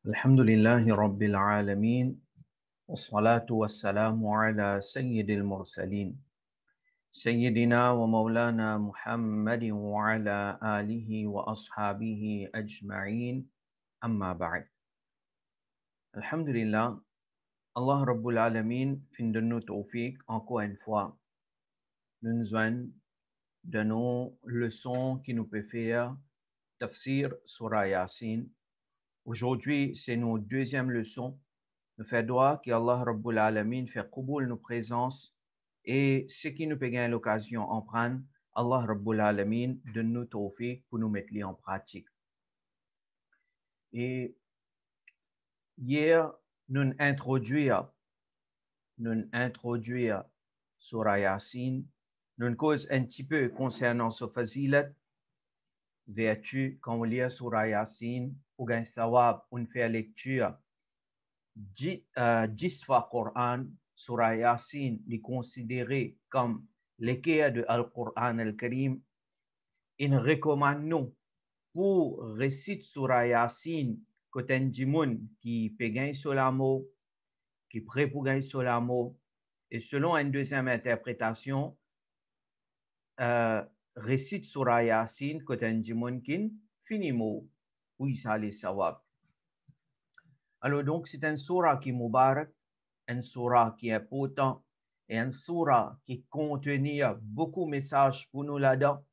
الحمد لله رب العالمين والصلاة والسلام على سيد المرسلين سيدنا ومولانا محمد وعلى آله وأصحابه أجمعين أما بعد. Alhamdulillah, Allah Rabbul Alamin fin de nous tawfiq encore une fois. Nous nous joignons de nos leçons qui nous peut faire tafsir Surah Yasin. Aujourd'hui, c'est nos deuxième leçon. Nous faisons droit qu'Allah Rabbul Alamin fait Quboul nos présences et ce qui nous peut gagner l'occasion en prendre, Allah Rabbul Alamin donne nous tawfiq pour nous mettre en pratique. Et hier, nous introduisons Surah Yasin. Nous cause un petit peu concernant ce fazilat, vertu, quand on lit Surah Yasin, ou gain sawab, on fait lecture 10 fois Coran. Surah Yasin est considéré comme l'équerre de Al-Quran Al-Karim. Il recommande nous pour réciter Surah Yasin côté du monde qui peut gagner sur la mot, qui prêt pour gagner sur la mot. Et selon une deuxième interprétation, récite Surah Yasin côté du monde qui finit mot, oui, ça les sawab. Alors donc, c'est un surah qui est mubarak, un surah qui est important et un surah qui contient beaucoup de messages pour nous là-dedans,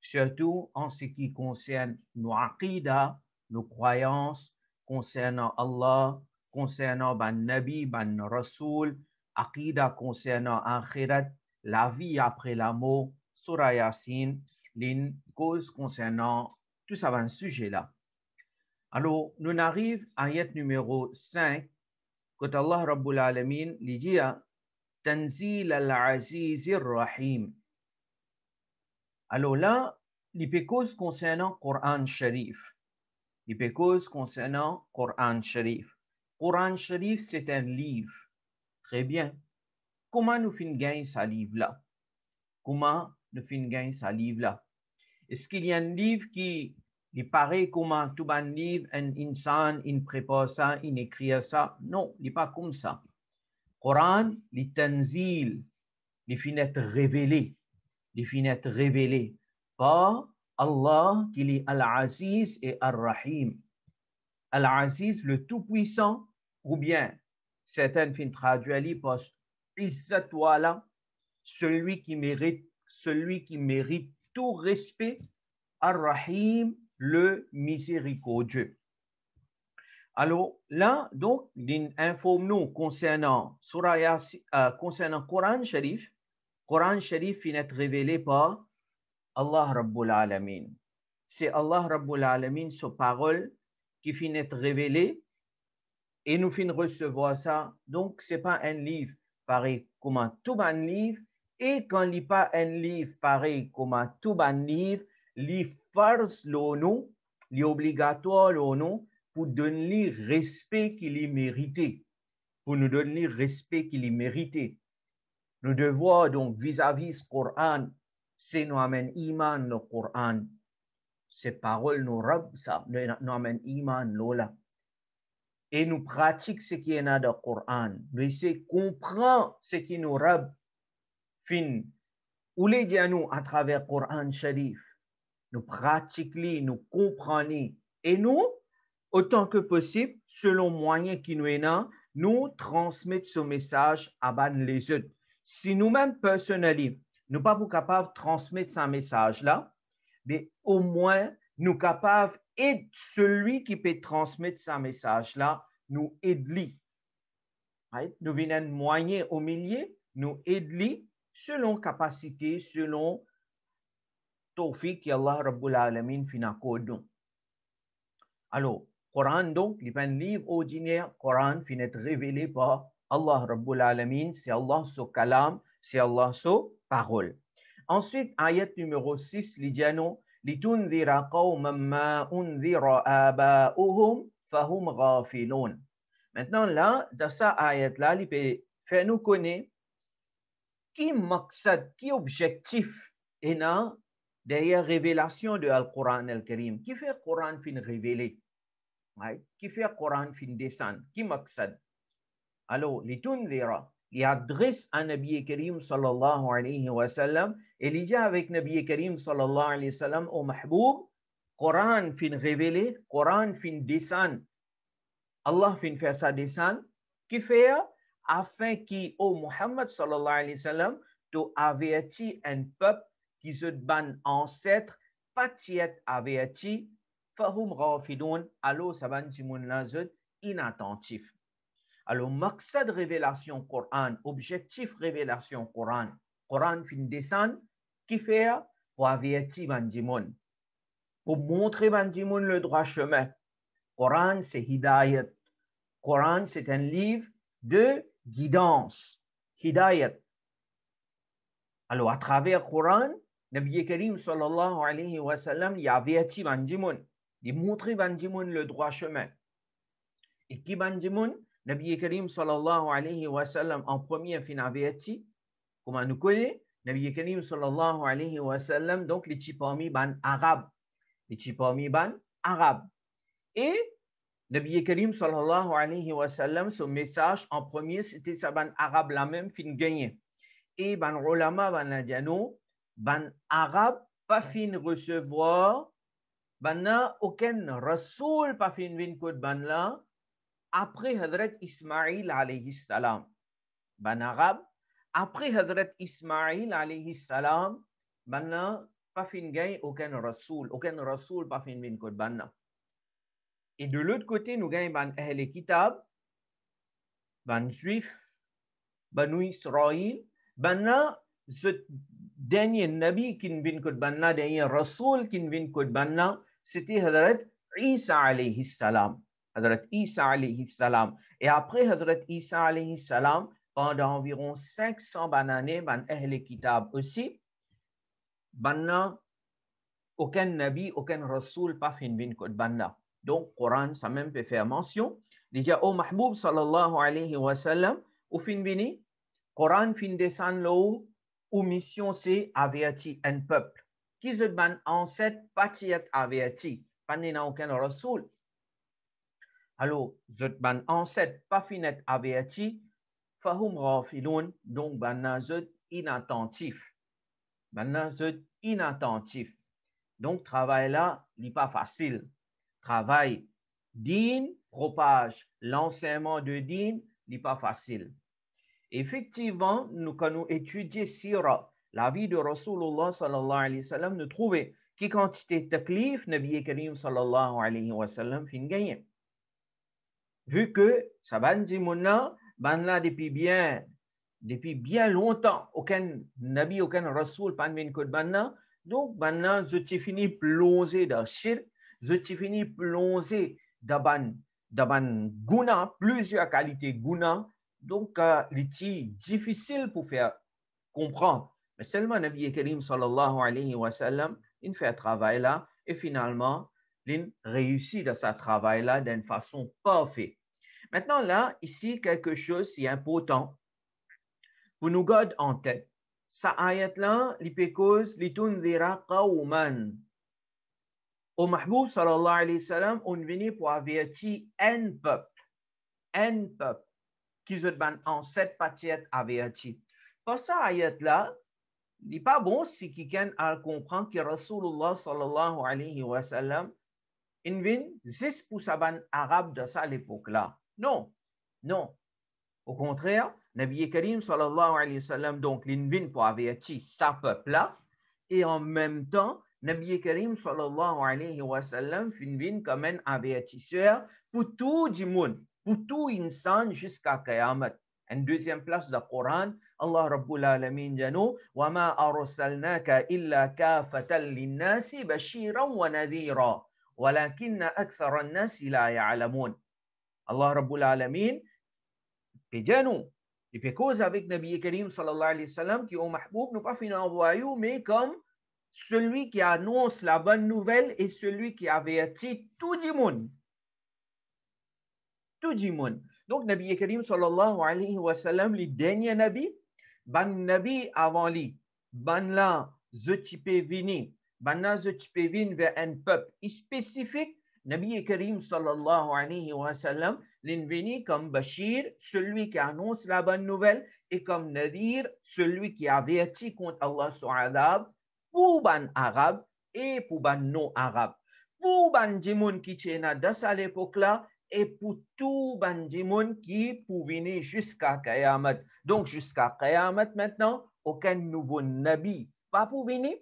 surtout en ce qui concerne nos aqidah, nos croyances concernant Allah, concernant ban Nabi, ban Rasoul, aqidah concernant akhirat, la vie après la mort, surah Yasin, les causes concernant tout ça, un sujet-là. Alors, nous arrivons à ayat numéro 5, quand Allah Rabbul Alamin lui dit Tanzil al-Aziz ar-Rahim. Alors là, les causes concernant Coran Sharif. Les causes concernant Coran Sharif. Coran Sharif, c'est un livre. Très bien. Comment nous finissons gagner ce livre-là? Comment nous finissons gagner ce livre-là? Est-ce qu'il y a un livre qui il paraît comment tout un livre, un insan, il prépare ça, il écrit ça? Non, il n'est pas comme ça. Coran, les tanzil, les fenêtres révélées, par Allah qui est Al-Aziz et Ar-Rahim. Al-Aziz, le Tout-Puissant, ou bien certaines fins traduisent par Izzat Wala, celui qui mérite tout respect, Ar-Rahim, le miséricordieux. Alors là, donc, informe-nous concernant Surah Yasin, concernant Coran Sharif. Coran Sharif finit révélé par Allah Rabbul Alamin. C'est Allah Rabbul Alamin, sa parole, qui finit révélée et nous finissons recevoir ça. Donc, ce n'est pas un livre pareil comme un tout un livre. Et quand il n'y a pas un livre pareil comme un tout un livre, livre farce l'ONU, l'obligatoire l'ONU, pour donner le respect qu'il est mérité. Pour nous donner le respect qu'il est mérité. Nous devons donc vis-à-vis ce Coran, c'est nous amène iman le Coran. Ces paroles nous rab, ça nous amène iman lola. Et nous pratiquons ce qui est dans le Coran. Nous essayons de comprendre ce qui nous rab fin. Ou les nous à travers le Coran Sharif. Nous pratiquons, nous comprenons. Et nous, autant que possible, selon moyen qui nous est là, nous transmettons ce message à les autres. Si nous-mêmes, personnellement, nous ne sommes pas capables de transmettre ce message-là, mais au moins, nous sommes capables d'aider celui qui peut transmettre ce message-là, nous aider. Right? Nous venons un moyen au milieu, nous aider selon capacité, selon tawfiq qu'Allah Rabbul Alamin finit code. Alors, Coran donc, il est un livre ordinaire, Coran finit révélé par Allah Rabbul Alamin, c'est Allah son kalam, c'est Allah son parole. Ensuite, ayat numéro 6, l'idjano, لِتُنذِرَ قَوْمًا مَا أُنذِرَ آبَاؤُهُمْ فَهُمْ غَافِلُونَ. Maintenant, là, dans cette ayat-là, il peut faire nous connaître qui maqsad, qui objectif est derrière révélation de Al-Quran Al-Karim. Qui fait le Coran fin révélé? qui fait Coran fin descend, qui maqsad. Alors, les tundira, il adresse à Nabi Karim sallallahu alayhi wa sallam, et il dit avec Nabi Karim sallallahu alayhi wa sallam, au mahboub, Coran fin révélé, Coran fin descend, Allah fin faire ça descendre, qui fait afin qu'il, au Muhammad sallallahu alayhi wa sallam, tu avertis un peuple qui se ban ancêtre, pas tiet averti, fahum rafidoun, alors ça ban timoun lazut, inattentif. Alors, maqsad révélation Coran, objectif révélation Coran, Coran fin descend, qui fait pour avertir Bandimon, pour montrer Bandimon le droit chemin. Coran, c'est Hidayat. Coran, c'est un livre de guidance. Hidayat. Alors, à travers Coran, Nabi Karim sallallahu alayhi wa sallam, il a averti Bandimon, il montre Bandimon le droit chemin. Et qui Bandimon? Nabi Karim sallallahu alayhi wa sallam en premier fin averti, comme nous connaissons, Nabi Karim sallallahu alayhi wa sallam, donc les tipami ban arabe. Les tipami ban arabe. Et Nabi Karim sallallahu alayhi wa sallam, son message en premier, c'était ça ban arabe la même fin gagné. Et ban ulama ban nadjano, ban arabe pas fin recevoir, ban na aucun rasoul pas fin vin code ban là, après Hazrat Ismaïl alayhi salam, ban arabe, après Hazrat Ismaïl alayhi salam, ban pas fin gagne aucun rasoul pas fin vin code ban. Et de l'autre côté, nous gagnons ban Ahl Kitab, ban Juif, Banu Israël, ban ce dernier Nabi qui vient code ban, dernier rasoul qui vient code ban, c'était Hazrat Isa alayhi salam. Hazrat Isa alayhi salam. Et après Hazrat Isa alayhi salam, pendant environ 500 années, ban Ahl Kitab aussi, ban aucun Nabi, aucun Rasoul pas fin vin code ban. Donc, Coran, ça même peut faire mention. Déjà, au Mahboub sallallahu alayhi wa sallam, au fin vini, Coran fin descend l'eau, ou mission c'est averti un peuple. Qui se ban ancêtre, pas tiet averti, pas n'a aucun Rasoul. Alors, zot ban ancêtre pas finet averti, fahum rafiloun, donc ban zot inattentif. Ban zot inattentif. Donc, travail là, n'est pas facile. Travail din, propage l'enseignement de din, n'est pas facile. Effectivement, quand nous étudions Sira, la vie de Rasulullah sallallahu alayhi wa sallam, nous trouvons qui quantité taklif, Nabi Karim sallallahu alayhi wa sallam, fin gagné. Vu que ça bandi mouna, ban là depuis bien longtemps, aucun nabi, aucun rasoul, pas de code banna, donc ban là, je t'ai fini plongé dans shirk, je t'ai fini plongé dans guna, plusieurs qualités guna, donc c'est difficile pour faire comprendre. Mais seulement Nabi Karim sallallahu alayhi wa sallam, il fait un travail là, et finalement, il réussit dans ce travail-là d'une façon parfaite. Maintenant, là, ici, quelque chose qui est important pour nous garder en tête. Sa ayat-là, l'ipécose, l'itundira qawman. Au Mahboub, sallallahu alayhi wa sallam, on venait pour avertir un peuple, qui se ban en 7 patiètes avertis. Pour ça, ayat-là, il n'est pas bon si quelqu'un a compris que Rasulullah sallallahu alayhi wa sallam, il vient juste pour sa ban arabe de ça à l'époque-là. Non. Au contraire, Nabi Karim sallallahu alayhi wa sallam, donc, il vient pour avertir sa peuple-là, et en même temps, Nabi Karim sallallahu alayhi wa sallam, il vient comme un avertisseur pour tout le monde, pour tout insan jusqu'à Qiyamah. Une deuxième place du Coran, Allah Rabbul Alamin jano wa ma arsalnaka illa kafatan linnasi bashiran wa nadhira walakinna akthara an-nasi la ya'lamun. Allah Rabbul Alamin jano il fait cause avec Nabi Karim sallallahu alayhi wa sallam qui au mahboub nous pas fini envoyé mais comme celui qui annonce la bonne nouvelle et celui qui avertit tout le monde. Tout le monde. Donc, Nabi Karim sallallahu alayhi wa sallam, le dernier Nabi, ban Nabi avant lui, ban là, je type vini, ban là, je type vini vers un peuple spécifique, Nabi Karim sallallahu alayhi wa sallam, l'inveni comme Bashir, celui qui annonce la bonne nouvelle, et comme Nadir, celui qui avertit contre Allah son adab, pour ban arabe et pour ban non arabe. Pour ban djimoun qui tient dans à l'époque là, et pour tout ban djimoun qui pour venir jusqu'à Qayamat. Donc jusqu'à Qayamat maintenant, aucun nouveau Nabi. Pas pour venir,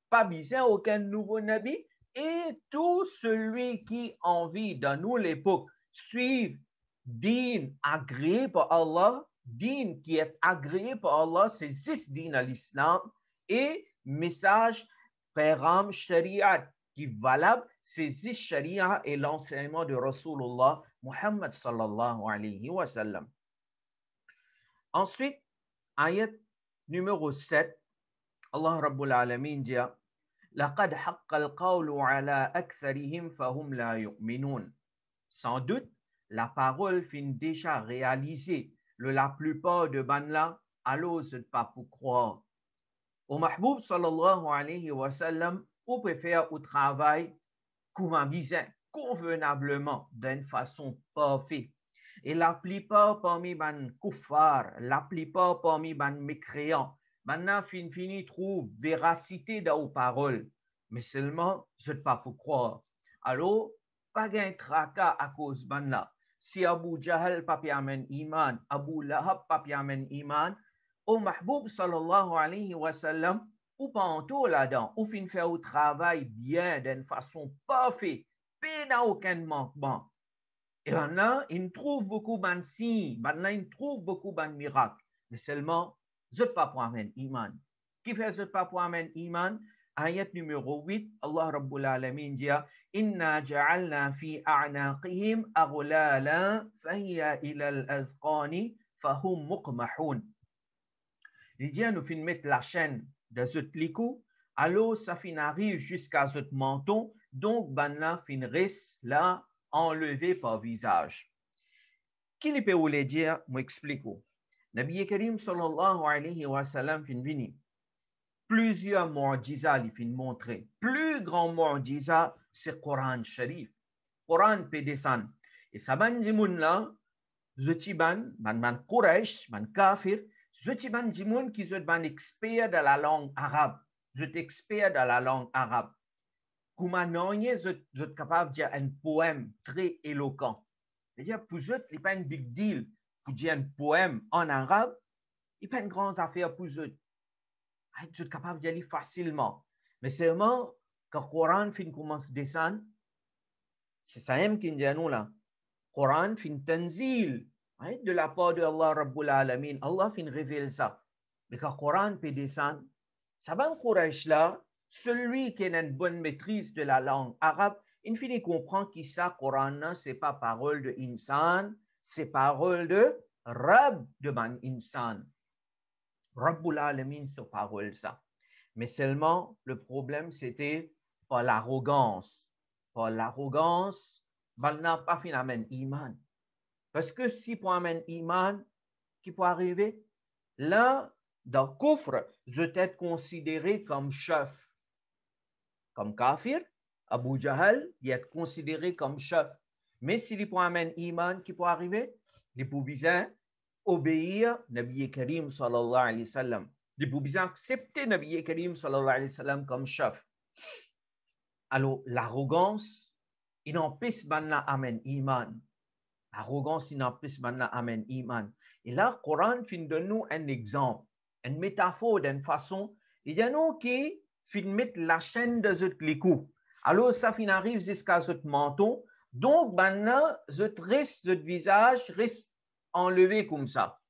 pas besoin aucun nouveau Nabi. Et tout celui qui a envie dans nous l'époque suivre din agréé par Allah, din qui est agréé par Allah, c'est 6 din à l'islam et message Péram Shariat qui est valable, c'est 6 Sharia et l'enseignement de Rasulullah Muhammad sallallahu alayhi wa sallam. Ensuite, ayat numéro 7, Allah Rabbul Alamin dit لقد حق القول على أكثرهم فهم لا يؤمنون. Sans doute, la parole fin déjà réalisée. La plupart de banla, alors c'est pas pour croire. Au Mahboub sallallahu alayhi wa sallam, on peut faire au travail comme un bizarre, convenablement, d'une façon parfaite. Et la plupart parmi les kuffar, la plupart parmi les mécréants, maintenant, fini trouve véracité dans vos paroles, mais seulement, je ne pas pour croire. Alors, pas de tracas à cause de ça. Si Abu Jahl pas amène iman, Abu Lahab pas amène iman, au Mahboub sallallahu alayhi wa sallam, ou pas en tout là-dedans, ou fin faire au travail bien, d'une façon parfaite, pas n'a aucun manquement. Et maintenant, il trouve beaucoup de signes, maintenant, il trouve beaucoup de miracles, mais seulement, je ne pas pour amène iman. Qui fait je ne pas pour amène iman? Ayat numéro 8, Allah Rabbul Alamin dit Inna ja'alna fi a'naqihim aghlalan fahiya ila al-azqani fahum muqmahun. Il dit nous fin mettre la chaîne de ce licou, alors ça fin arrive jusqu'à ce menton, donc banna fin reste là enlevé par visage. Qui li peut vous le dire, m'explique. Nabi Karim sallallahu alayhi wa sallam fin vini. Plusieurs mu'jiza li fin montré. Plus grand mu'jiza, c'est Coran Sharif. Coran peut descendre. Et ça ban dimoun là, zetiban, ban Quraysh, ban kafir, zetiban dimoun qui zet ban expert de la langue arabe. Zet expert de la langue arabe. Comment vous êtes capable de dire un poème très éloquent. C'est-à-dire, pour eux, ce n'est pas un big deal. Pour dire un poème en arabe, ce n'est pas une grande affaire pour eux. Vous êtes capable d'y aller facilement. Mais seulement, quand le Coran commence à descendre, c'est ça même qui dit à nous là. Le Coran fin tanzil de la part de Allah Rabbul Alamin. Allah fin révèle ça. Mais quand le Coran peut descendre, ça va encourager là. Celui qui a une bonne maîtrise de la langue arabe, il finit comprend que ça, Coran, ce n'est pas parole de insan, c'est parole de Rab de man insan. Rabbul Alamin, c'est parole ça. Mais seulement, le problème, c'était pas l'arrogance. Pas l'arrogance, il n'a pas fait amène iman. Parce que si pour amène iman, qui peut arriver? Là, dans le kufr, je t'ai considéré comme chef. Comme kafir, Abu Jahl, il est considéré comme chef. Mais s'il peut amener iman, qui peut arriver? Il peut bien obéir Nabi Karim sallallahu alayhi wa sallam. Il peut bien accepter Nabi Karim sallallahu alayhi wa sallam comme chef. Alors, l'arrogance, il n'empêche pas d'amener iman. L'arrogance, il n'empêche pas d'amener iman. Et là, le Coran fait de nous un exemple, une métaphore d'une façon. Il y a nous qui fin mettre la chaîne de ce licou. Alors, ça fin arrive jusqu'à ce menton. Donc, maintenant, ce visage reste enlevé comme ça.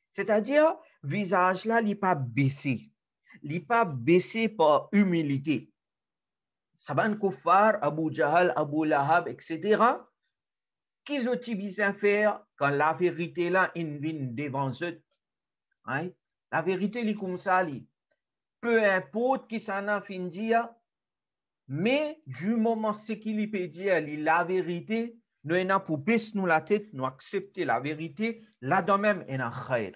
C'est-à-dire, visage là, il n'est pas baissé. Il n'est pas baissé par humilité. Saban Kuffar, Abu Jahl, Abu Lahab, etc. Qu'est-ce qu'ils ont faire quand la vérité là, il vient devant eux? Hein? La vérité, est comme ça. Peu importe qui s'en a fin dire, mais du moment ce qu'il peut dire, la vérité, nous avons pour baisser nous la tête, nous accepter la vérité, là-dedans même, il y a un khair.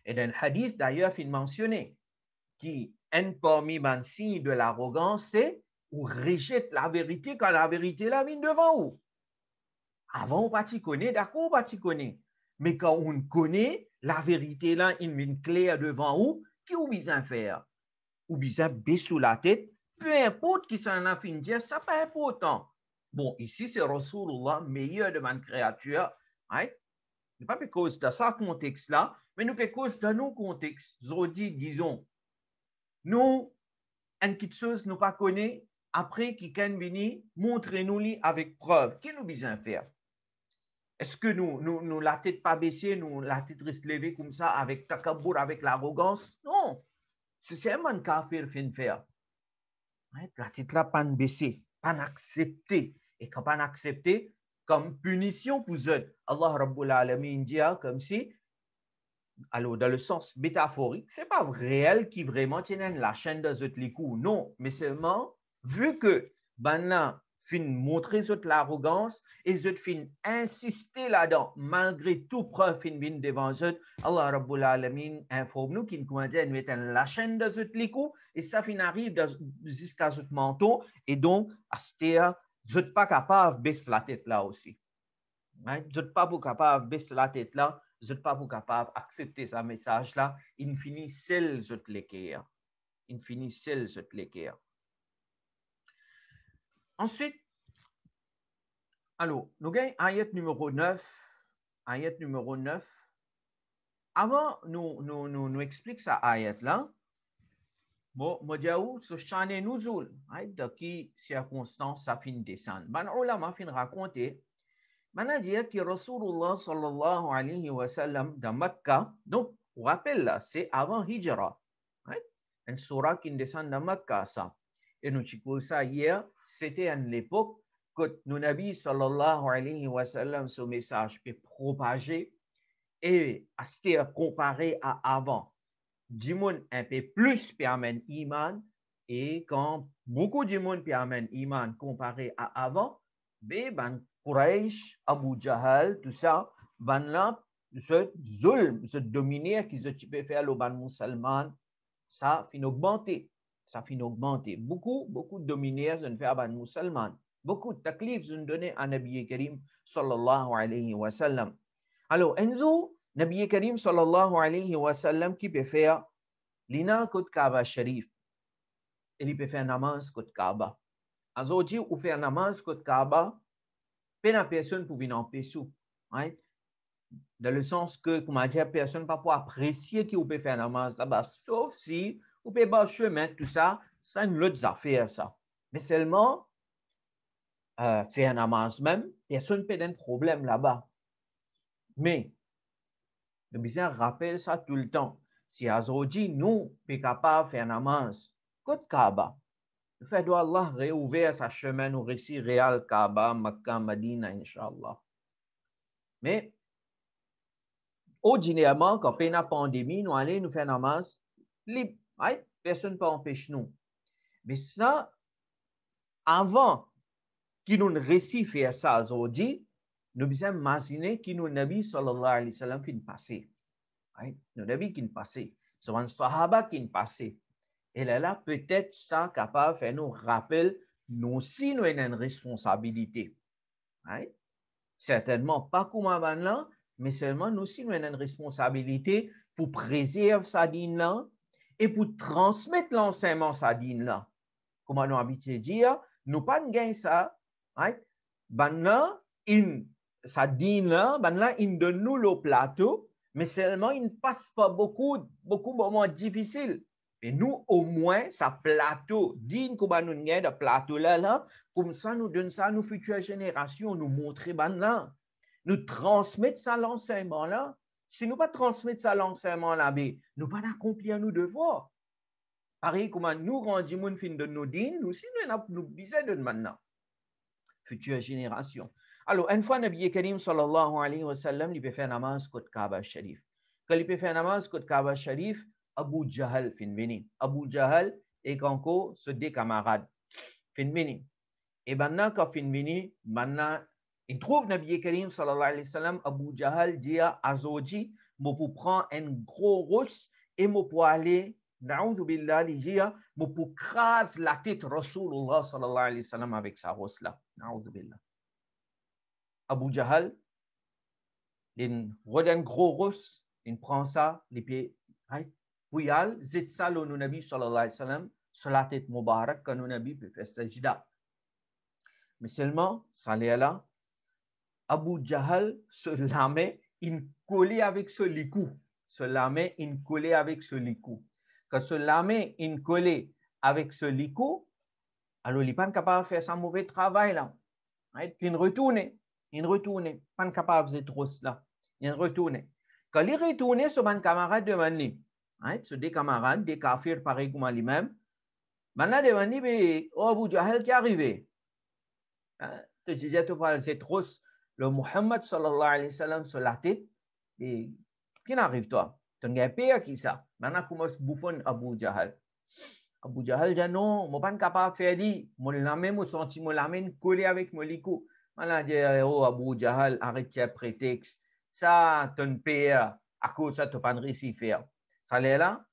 Et dans le hadith, d'ailleurs, il mentionné qui un parmi les signes de l'arrogance, c'est ou rejette la vérité quand la vérité la vient devant vous. Avant, on pas t'y connaît, d'accord, on pas t'y connaît. Mais quand on connaît, la vérité là, il vient claire devant vous, qui vous besoin faire? Ou besoin baisser la tête, peu importe qui s'en a fin dire, ça pas important. Bon, ici, c'est Rasulullah, meilleur de ma créature. Right? Ce n'est pas à cause de ce contexte-là, mais nous, à cause de nos contextes. Disons, nous, une petite chose, nous pas connaît, après, qui can venir, montrez-nous avec preuve. Qu'est-ce que nous besoin faire? Est-ce que nous, la tête pas baissée, nous, la tête reste levée comme ça, avec takabour, avec l'arrogance? Non. C'est seulement un kafir fin faire. La tête là, pas baissée, pas accepter. Et quand pas accepter, comme punition pour eux, Allah Rabbul Alamin dit comme si, alors dans le sens métaphorique, c'est pas réel qui vraiment tiennent la chaîne de zot les coups, non, mais seulement vu que maintenant fin montrer zot l'arrogance et zot fin insister là-dedans malgré tout preuve fin vin devant zot, Allah Rabbul Alamin informe nous qu'il comment dire mettre la chaîne de zot les coups et ça fin arrive jusqu'à zot menton et donc à ce zot pas capable de baisser la tête là aussi. Right? Vous n'êtes pas capable de baisser la tête là, vous n'êtes pas capable d'accepter ce message là, il finit seul de l'équerre. Il finit seul de l'équerre. Ensuite, alors, nous avons ayat numéro 9. Ayat numéro 9. Avant, nous explique ça ayat là. Bon, moi dis où ce chané nous de qui circonstance ça fin descendre. Ben, ulama fin raconter. Maintenant, dire que Rasulullah sallallahu alayhi wa sallam dans Mecca, donc, on rappelle là, c'est avant Hijra. Right? Une surah qui descend de Mecca, ça. Et nous avons ça hier, c'était à l'époque que nos Nabi sallallahu alayhi wa sallam, ce message peut propager et à comparé à avant. Du monde un peu plus permet iman et quand beaucoup de monde permet iman comparé à avant, ben Quraysh, Abu Jahal, tout ça, ben là, ce zulm, ce dominer qui se peut faire le ban musulman, ça finit augmenter. Ça finit augmenter. Beaucoup de dominers se faire ban musulman. Beaucoup de taklifs sont donnés à Nabi Karim sallallahu alayhi wa sallam. Alors, Enzo, Nabi Karim sallallahu alayhi wa sallam qui peut faire l'ina kot Kaaba Sharif. Il peut faire namaz kot Kaaba. Aujourd'hui, on fait namaz kot Kaaba, pas personne pour venir en pesou. Right? Dans le sens que, comment dire, personne ne peut pas apprécier qui peut faire namaz là-bas, sauf si on peut pas chemin, tout ça, c'est une autre affaire, ça. Mais seulement, faire namaz même, personne ne peut avoir un problème là-bas. Mais, le besoin rappelle ça tout le temps. Si aujourd'hui, nous, sommes capables de faire namaz, côté Kaaba, le fait d'Allah réouvrir sa chemin, nous récit réel Kaaba, Makkah, Madina, Inch'Allah. Mais, ordinairement, quand il y a une pandémie, nous allons nous faire namaz libre. Right? Personne ne peut empêcher nous. Mais ça, avant qu'il nous récit faire ça aujourd'hui, nous devons imaginer que nous Nabi sallallahu alayhi wa sallam qui passé. Right? Nous Nabi qui passé. C'est un sahaba qui passé. Et là, peut-être ça capable de faire nous rappeler, nous aussi, nous avons une responsabilité. Right? Certainement pas comme avant là, mais seulement nous aussi, nous avons une responsabilité pour préserver sa dîne là et pour transmettre l'enseignement sa dîne là. Comme on a habitué de dire, nous pas gagner ça. Right? Maintenant, sa dîne là, maintenant, il donne nous le plateau, mais seulement il ne passe pas beaucoup de moments difficiles. Et nous, au moins, ça plateau, digne qu'on va nous gagner de plateau là, comme ça, nous donne ça à nos futures générations, nous montrer maintenant, nous transmettre ça l'enseignement là. Si nous pas transmettre ça l'enseignement là, nous pas accomplir nos devoirs. Pareil, comment nous rendons mon fin de nos dînes, nous aussi, nous besoin de maintenant. Future génération. Alors, une fois, Nabi Karim sallallahu alayhi wa sallam, il peut faire namaz côté Kaaba Sharif. Quand il peut faire namaz côté Kaaba Sharif, Abu Jahal fin veni. Abu Jahal et Kanko, ce deux camarades fin veni. Et maintenant, quand fin veni, maintenant, il trouve Nabi Karim sallallahu alayhi wa sallam, Abu Jahal dit à Azoji, moi pour prendre un gros russe et moi pour aller Na'oudhu billah, il dit, pour craser la tête Rasulullah sallallahu alayhi wa sallam avec sa rosse là. Na'oudhu billah. Abu Jahal, il a un gros rosse, il prend ça, les pieds, puis il zit ça le Nabi sallallahu alayhi wa sallam sur la tête Mubarak quand le Nabi peut faire sajda. Mais seulement, ça l'est là, Abu Jahal se la met, il collait avec ce licou. Se la met, il collait avec ce licou. Quand se la met, il collait avec ce licou, alors il n'est pas capable de faire son mauvais travail là. Il retourne, pas capable de faire trop cela. Il retourne. Quand il retourne, ce ban camarade demande lui, ce des camarades, des kafirs pareil comme lui-même, maintenant demande lui, mais oh Abu Jahal qui est arrivé. Tu disais tu parles c'est trop le Muhammad sallallahu alayhi wa sallam sur la tête, et qui n'arrive toi? Tu n'as pas payé qui ça? Maintenant commence bouffonner Abu Jahal. Abu Jahal dit non, je ne suis pas capable de faire ça. Je senti mon lamine collé avec mon licou. Maintenant dit oh Abu Jahal, arrête tes prétextes. Ça, tu ne payes à cause de ça, tu n'as pas réussi à faire. Ça l'est là,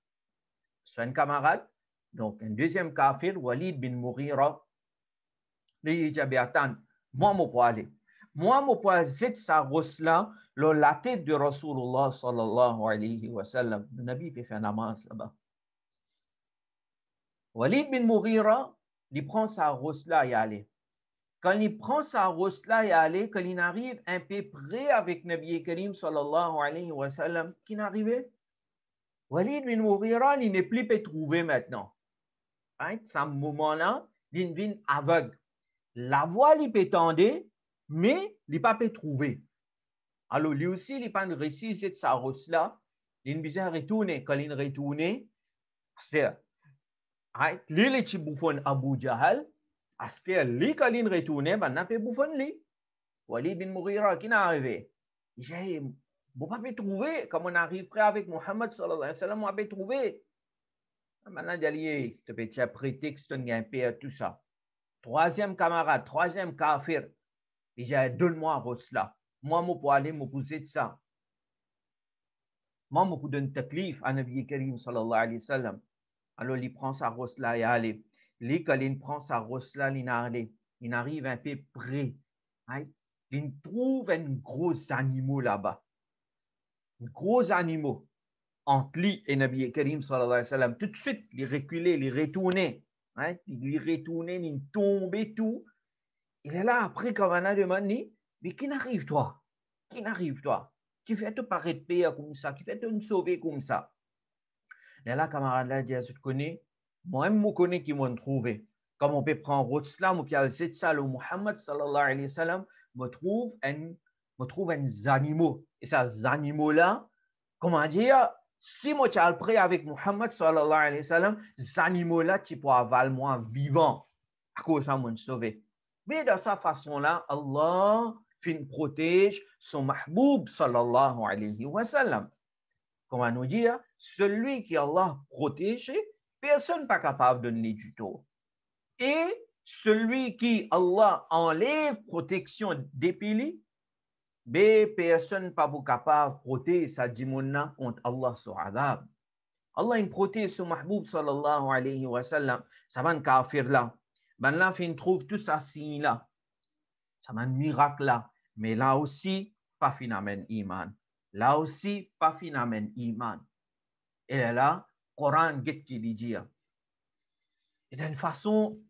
c'est un camarade. Donc un deuxième kafir, Walid bin Mughira, il dit attends, moi je peux aller. Moi je peux zit sa rosse là, la tête de Rasulullah sallallahu alayhi wa sallam. Le Nabi fait un namaz là-bas. Walid bin Mughira, il prend sa rosse là et aller. Quand il prend sa rosse là et aller, quand il arrive un peu près avec Nabi Karim sallallahu alayhi wa sallam, qui n'arrivait, Walid bin Mughira, il n'est plus peut trouver maintenant. À ce moment-là, il vient aveugle. La voix, il peut tendre, mais il n'a pas pu trouver. Alors, lui aussi, il n'a pas réussi cette sa rosse là. Il vient retourner. Quand il retourne, c'est lui, il bouffonne Abu Jahal. C'est lui, quand il retourne, il n'a pas bouffonne lui. Walid bin Mughira, qui n'est arrivé? Il dit, je ne peux pas trouver. Comme on arrive près avec Muhammad sallallahu alayhi wa sallam, on n'a pas trouvé. Maintenant, il te fait un prétexte, un peu tout ça. Troisième camarade, troisième kafir, il dit, donne-moi rosse là. Moi, je peux aller me poser de ça. Moi, je peux donner un taklif à Nabi Karim sallallahu alayhi wa sallam. Alors, il prend sa rosse là et allez. Lui, quand il prend sa rosse là, il arrive un peu près. Il trouve un gros animal là-bas. Un gros animal. Entre lui et Nabi Karim sallallahu alayhi wa sallam. Tout de suite, il reculait, il retournait. Il retournait, il tombait tout. Il est là après quand on a demandé, mais qui n'arrive toi? Qui n'arrive toi? Qui fait te paraître pire comme ça? Qui fait te nous sauver comme ça? Et là, camarade là dit, je te connais, moi-même je connais qui m'ont trouvé. Comme on peut prendre route là, on peut aller c'est ça, le Muhammad sallallahu alayhi wa sallam, me trouve un animal. Et ces animaux-là, comment dire, si moi tu es prêt avec Muhammad sallallahu alayhi wa sallam, ces animaux-là, tu peux avaler moi vivant. À cause de ça, m'ont sauvé. Mais de cette façon-là, Allah protège son mahboub sallallahu alayhi wa sallam. Comment nous dire, celui qui Allah protège, personne n'est pas capable de donner du tout. Et celui qui Allah enlève protection depuis lui, personne n'est pas capable de protéger sa dimonna contre Allah sur adab. Allah protège son mahboub sallallahu alayhi wa sallam. Ça va un kafir là. Maintenant, il trouve tout ça signe là. Ça va un miracle là. Mais là aussi, pas phénomène iman. Là aussi, pas phénomène iman. Et là, Coran get qui dit. Et d'une façon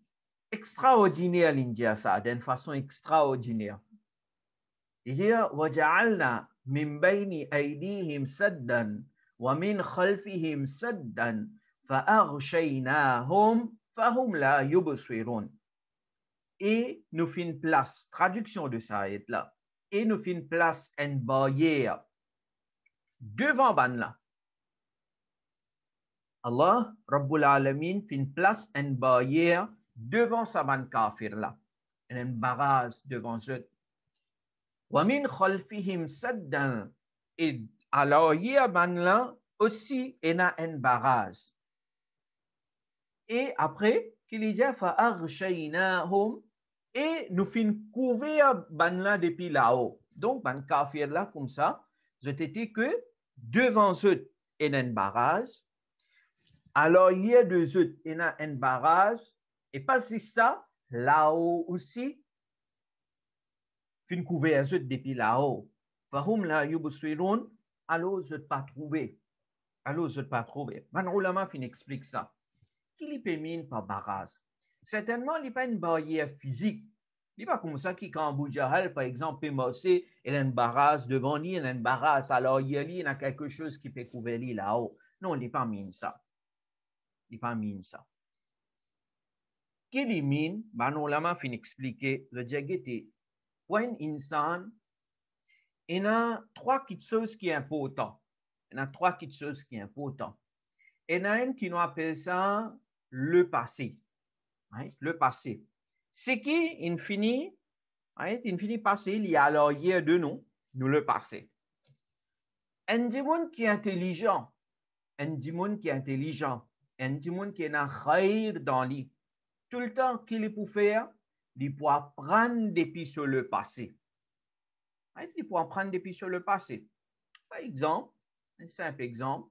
extraordinaire, il dit ça, d'une façon extraordinaire. Il dit, وَجَعَلْنَا مِنْ بَيْنِ أَيْدِيهِمْ سَدًّا وَمِنْ خَلْفِهِمْ سَدًّا فَأَغْشَيْنَاهُمْ فَهُمْ لَا يُبْصِرُونَ. Et nous faisons une place, traduction de ça est là, et nous faisons une place, une barrière devant ban là. Allah, Rabbul Alamin, fait une place, une barrière devant sa ban kafir là, un barrage devant eux. Wa min khalfihim saddan, et à l'arrière ban là aussi il y a un barrage. Et après, qu'il dit fa aghshaynahum, et nous fin couvrir ban là depuis là-haut. Donc ban kafir là comme ça, c'était que devant eux il y a un barrage. Alors, il y a deux autres, il y a un barrage, et pas si ça, là-haut aussi, fin couvert depuis là-haut. Fahum la yubuswirun, alors je ne pas trouver. Alors je ne pas trouver. Manroulama fin explique ça. Qui lui permet par barrage? Certainement, il n'y a pas une barrière physique. Il n'est pas comme ça qui, quand Abu Jahal, par exemple, peut marcher, il a une barrage devant lui, il a une barrage, alors il y a quelque chose qui peut couvrir lui là-haut. Non, il n'est pas mis ça. Il n'est pas mis ça. Qui lui mine, Manroulama fin expliquer, le diagété. Pour un insan, il y a trois petites choses qui sont importantes. Il y a trois petites choses qui sont importantes. Il y en a une qui nous appelle ça le passé. Right? Le passé. C'est qui, infini, right? Infini passé, il y a alors hier de nous le passé. Un monde qui est intelligent, un monde qui est intelligent, un monde qui est un khair dans lui. Tout le temps qu'il peut faire, il peut apprendre depuis sur le passé. Il peut apprendre depuis sur le passé. Par exemple, un simple exemple,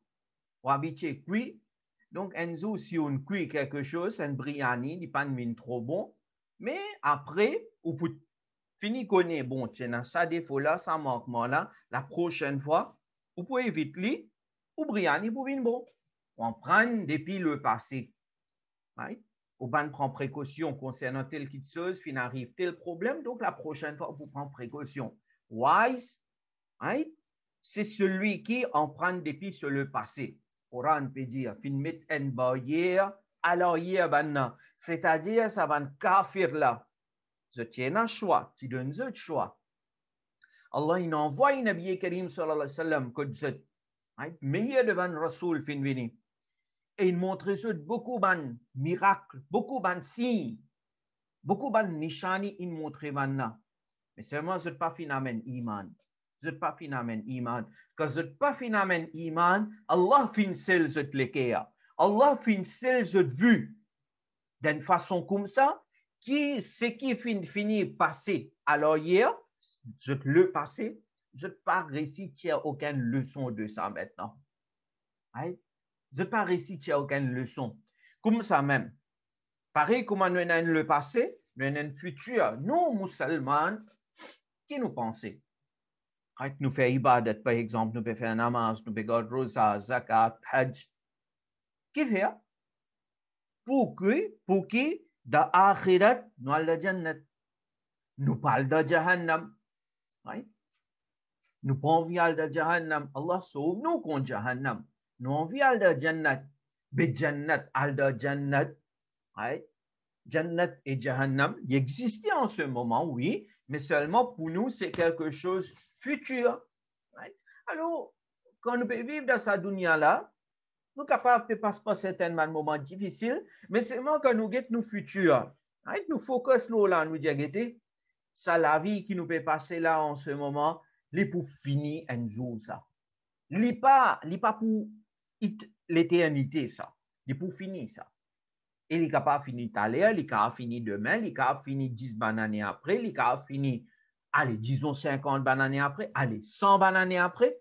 pour habiter cuit. Donc, Enzo, si on cuit quelque chose, un briani, il n'est pas mine trop bon. Mais après, on peut finir connaître, bon, tiens, ça défaut là, ça manquement là, la prochaine fois, vous pouvez éviter ou briani pour venir bon. On prend depuis le passé. Right? Ou bien prendre précaution concernant telle chose, fin arrive tel problème, donc la prochaine fois, vous prenez précaution. Wise, right? C'est celui qui en prend depuis sur le passé. Coran peut dire, fin mettre une barrière, alors hier, c'est-à-dire, ça va kafir là. Je tiens un choix, tu donnes un choix. Allah, il envoie un Nabi Karim sallallahu alayhi wa sallam, que c'est meilleur devant le Rasoul fin vini. Et il montre beaucoup de miracles, beaucoup de signes, beaucoup de nishani, il montre maintenant. Mais seulement, ce n'est pas phénomène iman. Ce n'est pas phénomène iman. Quand ce n'est pas phénomène iman, Allah fin seul ce l'équerre. Allah fin seul ce vu d'une façon comme ça, ce qui finit passé. Alors hier, je le passé, je n'ai pas réussi à tirer aucune leçon de ça maintenant. Right? Je n'ai pas réussi à tirer aucune leçon. Comme ça même. Pareil comme nous avons le passé, nous avons le futur. Nous, musulmans, qui nous pensons? Nous faisons ibadat, par exemple, nous faisons namaz, nous faisons rosa, zakat, hajj. Qui fait? Pour qui, dans l'akhirat, nous allons la jannat. Nous parlons de jahannam. Right? Nous pas envie de jahannam. Allah sauve nous contre jahannam. Nous envie de jannat. Mais jannat, al jannat. Right? Jannat et jahannam, il existait en ce moment, oui, mais seulement pour nous, c'est quelque chose futur. Right? Alors, quand nous pouvons vivre dans cette dunya-là, nous sommes capables de passer par certains moments difficiles, mais seulement quand nous guettons nos futurs. Right? Nous focus là, nous disons, ça, la vie qui nous peut passer là en ce moment, c'est pour finir un jour, ça. Ce pas pour l'éternité, ça. C'est pour finir, ça. Et il est capable de finir tout à l'heure, il est capable de finir demain, il est capable de finir 10 bananes après, il est capable de finir, allez, disons 50 bananes après, allez, 100 bananes après.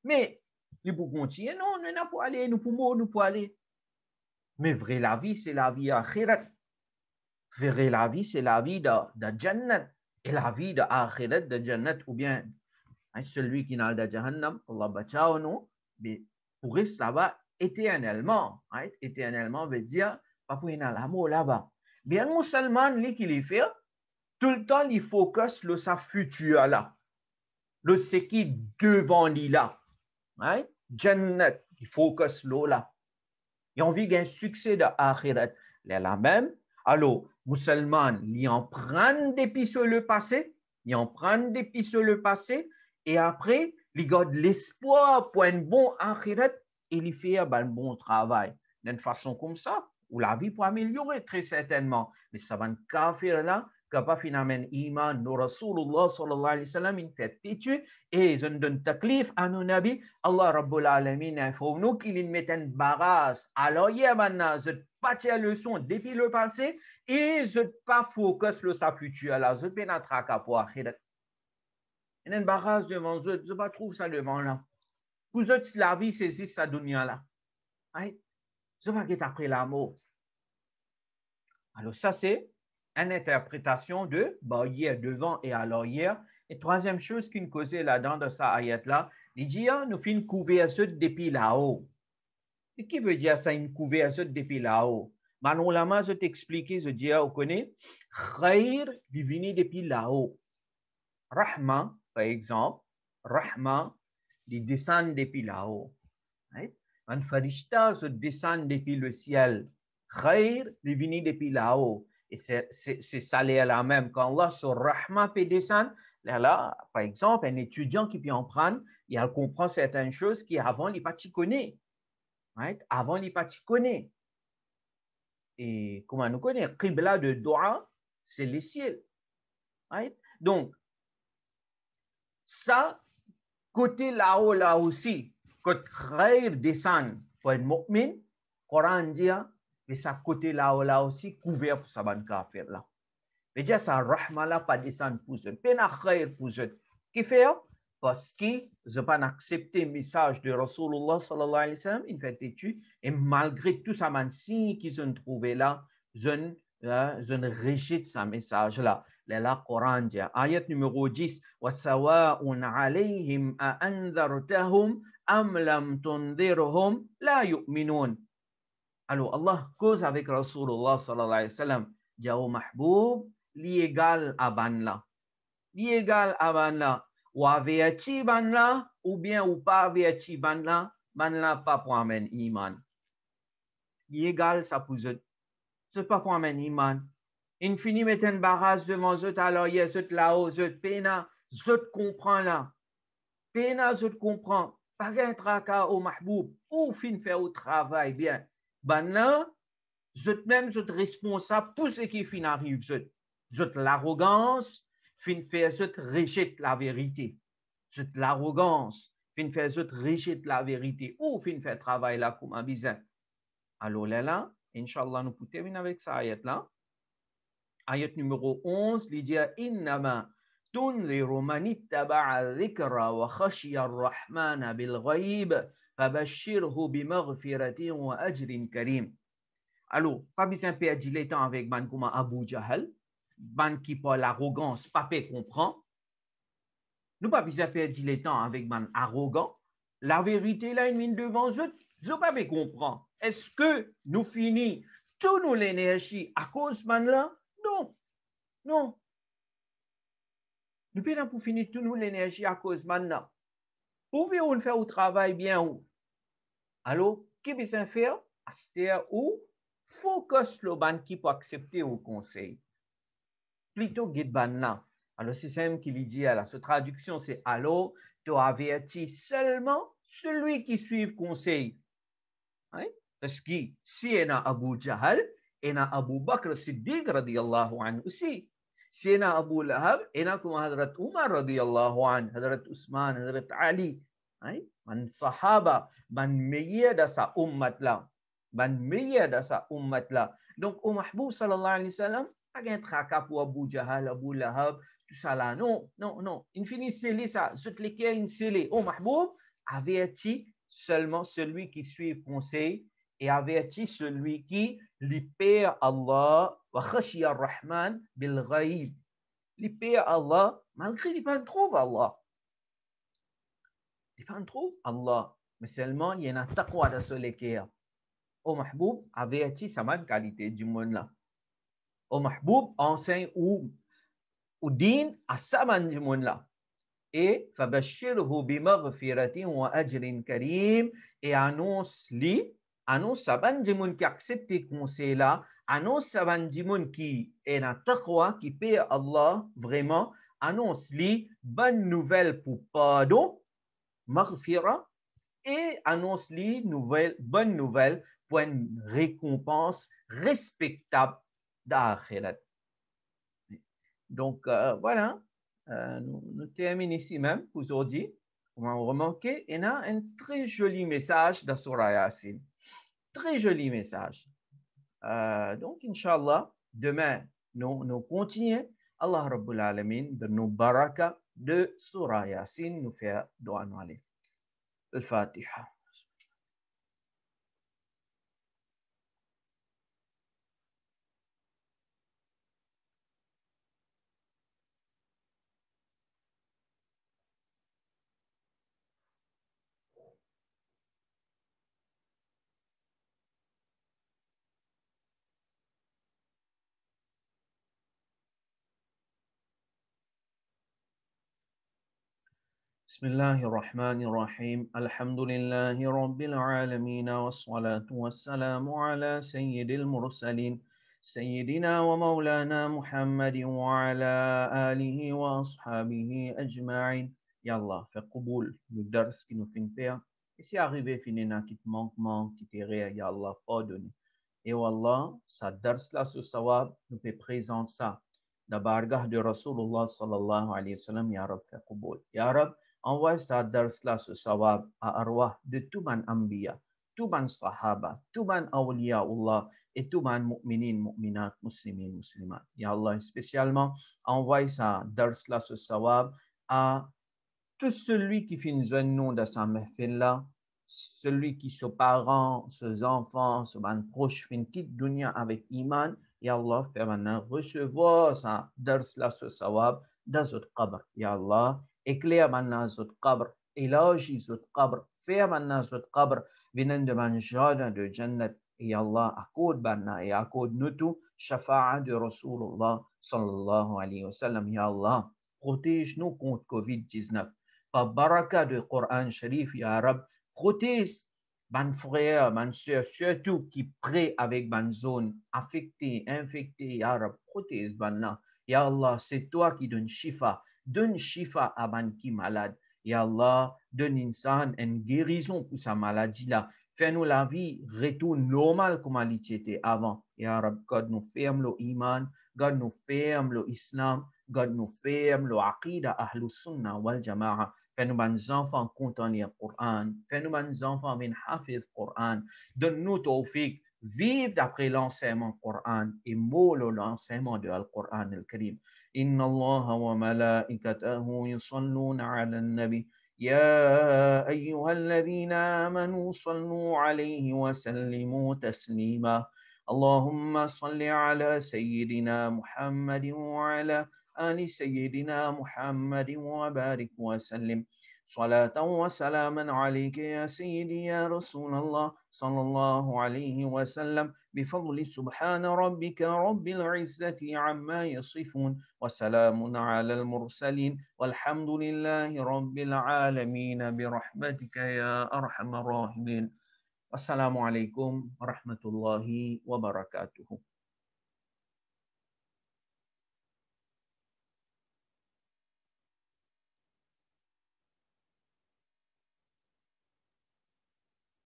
Mais, il peut continuer, non, nous n'avons pas aller, nous pouvons aller. Mais vrai, la vie, c'est la vie akhirat. Vrai, la vie, c'est la vie de Jannat. Et la vie de akhirat, de Jannat, ou bien celui qui n'a de Jahannam, Allah bachao nous, mais pour ça va éternellement. Éternellement veut dire, pas pour y aller là-bas. Bien, le musulman, lui qui les fait, tout le temps, il focus sur sa futur là. Le ce qui devant lui là. Jannat, il focus là. Il a envie d'un succès de akhirat. Là même, alors, musulman, il en prend des pistes sur le passé, il en prend des pistes sur le passé, et après, il garde l'espoir pour un bon akhirat et il fait un bon travail. D'une façon comme ça, où la vie peut améliorer très certainement. Mais ça va ne faire là, que pas finalement iman, nous Rasulullah sallallahu alayhi wa sallam, il fait têtu, et je donne taklif à nos nabis, Allah Rabbul Alamin, il faut nous qu'il mette un barrage. Alors, il y a maintenant, je pas tirer leçon depuis le passé, et je pas focus sur sa future là, je peux pas traquer pour akhirat. Il y a un barrage devant eux, je ne pas trouve ça devant là. Pour eux, la vie, c'est ça, dunya là. Je vais pas après l'amour. Alors, ça, c'est une interprétation de hier, devant et alors hier. Et troisième chose qu'une cause là-dedans de ça ayat-là, il dit, nous faisons une couverture depuis là-haut. Et qui veut dire ça, une couverture depuis là-haut? Manon Lama, je t'explique, je dis, vous connaissez, Khair, il vient depuis là-haut. Rahma, par exemple, Rahma, il descend depuis là-haut. Right? Un farishta se descend depuis le ciel. Khair, il vient depuis là-haut. Et c'est ça là même. Quand Allah sur Rahma peut descendre, là, par exemple, un étudiant qui peut en prendre, il comprend certaines choses qui avant, il n'est pas connaît. Right? Avant, il n'est pas connaît. Et comment nous connaît? Qibla de Dua, c'est les ciels. Right? Donc, ça, côté là-haut, là aussi, quand Khair descend pour être mu'min, Coran dit, mais ça côté là-haut, là aussi, couvert pour sa bonne kafir là. Mais déjà, ça rahma là, pas descendre pour eux. Pena Khair pour eux. Qui fait? Parce qu'ils n'ont pas accepté le message de Rasulullah sallallahu alayhi wa sallam, il fait étude, et malgré tout ça, signe qu'ils ont trouvé là, ils ont rejeté ce message-là. Là, Coran dit, ayat numéro 10, وَسَوَاءٌ عَلَيْهِمْ أَأَنذَرْتَهُمْ أَمْ لَمْ تُنذِرْهُمْ لَا يُؤْمِنُونَ. Alors, Allah cause avec Rasulullah sallallahu alayhi wa sallam, dit au mahboub, l'égal à banla. L'égal à banla. Ou averti banla, ou bien ou pas averti banla, banla pas pour amener iman. L'égal, ça pour eux. C'est pas pour amener iman. Infini met un barrage devant eux, alors il y a eux là-haut, eux pena, eux comprend là. Pena, eux comprend. Pas un tracas au mahboub, ou fin faire au travail bien. Banla, eux même, eux responsable pour ce qui fin arrive, eux l'arrogance, fin faire eux rejette la vérité. Eux l'arrogance, fin faire eux rejette la vérité, ou fin faire travail là comme un bizarre. Alors là, Inch'Allah, nous pouvons terminer avec ça ayat là. Ayat numéro 11, il dit Innama tunziru man ittaba'a dhikra wa khashiya ar-rahmana bil ghayb fabashshirhu bi maghfiratin wa ajrin karim. Alors, pas besoin de perdre le temps avec man comme Abu Jahal, man qui par l'arrogance, pas peut comprendre. Nous pas besoin de perdre le temps avec man arrogant. La vérité là, une mine devant eux, je pas peut comprendre. Est-ce que nous finissons toute nous l'énergie à cause man là? Non, non. Nous pouvons pour finir toute nous l'énergie à cause maintenant. Pouvez-vous faire au travail bien ou? Alors, qui besoin faire? C'est où focus le ban qui peut accepter au conseil. Plutôt guide ban là. Alors, c'est ça qui lui dit à la traduction, c'est alors, tu avertis seulement celui qui suit le conseil. Hein? Parce que si il y a Abu Jahal, il y a Abu Bakr Siddiq radiyallahu anhu aussi. Si il y a Abu Lahab, il y a comme Hadrat Umar radiyallahu anhu, Hadrat Usman, Hadrat Ali. Man sahaba, man meilleur de sa ummat là. Man meilleur de sa ummat là. Donc, au Mahboub sallallahu alayhi wa sallam, pas un tracas pour Abu Jahal, Abu Lahab, tout ça là. Non, non, non. Il finit scellé ça. Toutes les cas, il scellé. Au Mahboub, averti seulement celui qui suit le conseil et avertit celui qui libère Allah wa khashiya ar-Rahman bil ghaib. Libère Allah malgré qu'il ne trouve Allah. Il ne trouve Allah. Mais seulement il y a un taqwa de ce l'équerre. Au mahboub avertit sa même qualité du monde là. Au mahboub enseigne ou din à sa même du monde là. Et fabashirhu bimaghfiratin wa ajrin karim et annonce-lui annonce sa bande de monde qui accepte tes conseils là, annonce sa bande de monde qui est dans taqwa, qui paie Allah vraiment, annonce-lui bonne nouvelle pour pardon, maghfira, et annonce-lui bonne nouvelle pour une récompense respectable d'akhirat. Donc voilà, nous terminons ici même pour aujourd'hui. On va remarquer, il y a un très joli message dans Surah Yasin. Très joli message. Donc, Inch'Allah, demain, nous continuons. Allah Rabbul Alamin, de nos barakas de Surah Yasin, nous faire doa nous aller. Al-Fatiha. بسم الله الرحمن الرحيم الحمد لله رب العالمين والصلاة والسلام على سيد المرسلين سيدنا ومولانا محمد وعلى آله وأصحابه أجمعين. Ya Allah, fais قبول le dars qui nous fait faire. Et si arrivé finina qui te manque, qui te rire, Ya Allah, pardonne. Et Wallah, sa dars là, ce sawab, nous fait présenter ça. Da bargah de Rasulullah sallallahu alayhi wa sallam, Ya Rab, fais قبول. Ya Rab, envoie sa dars là, ce sawab, à arwah de tout man anbiya, tout man sahaba, tout man awliya Allah, et tout man mu'minin, mu'minat, muslimin, muslimat. Ya Allah, spécialement, envoie sa dars là, ce sawab, à tout celui qui fait une nom de sa mehfil là, celui qui ses parents, ses enfants, ses proches, fait une petite dunya avec iman, ya Allah, fait maintenant recevoir sa dars là, ce sawab, dans notre qabr. Ya Allah, éclaire maintenant notre qabr, élargis notre qabr, fais maintenant notre qabr, venant de man jardin de Jannat. Et Allah, accorde maintenant et accorde nous tout, shafa'a de Rasulullah sallallahu alayhi wa sallam. Ya Allah, protège-nous contre COVID-19. Par baraka du Coran Sharif, Ya Rab, protège ban frère, ban soeur, surtout qui prient avec ban zone affectée, infectée, Ya Rab, protège ban là. Ya Allah, c'est toi qui donne shifa à ban qui malade. Ya Allah, donne insan une guérison pour sa maladie là. Fais-nous la vie retourne normale comme elle était avant. Ya Rab, God nous ferme le iman, God nous ferme le islam, God nous ferme le aqidah ahlus sunnah wal jama'a. Fais-nous des enfants contents lire le Coran. Fais-nous des enfants min hafiz Coran. Donne-nous tawfiq. Vive d'après l'enseignement Coran et mollo l'enseignement de Al-Coran al-Karim. Inna Allah wa malaikatahu yusalluna ala nabi. يا أيها الذين آمنوا صلوا عليه وسلموا تسليما اللهم صل على سيدنا محمد وعلى آل سيدنا محمد وبارك وسلم صلاة وسلاما عليك يا سيدي يا رسول الله صلى الله عليه وسلم بفضل سبحان ربك رب العزة عما يصفون وسلام على المرسلين والحمد لله رب العالمين برحمتك يا أرحم الراحمين. Wassalamu alaikum wa rahmatullahi wa barakatuhu.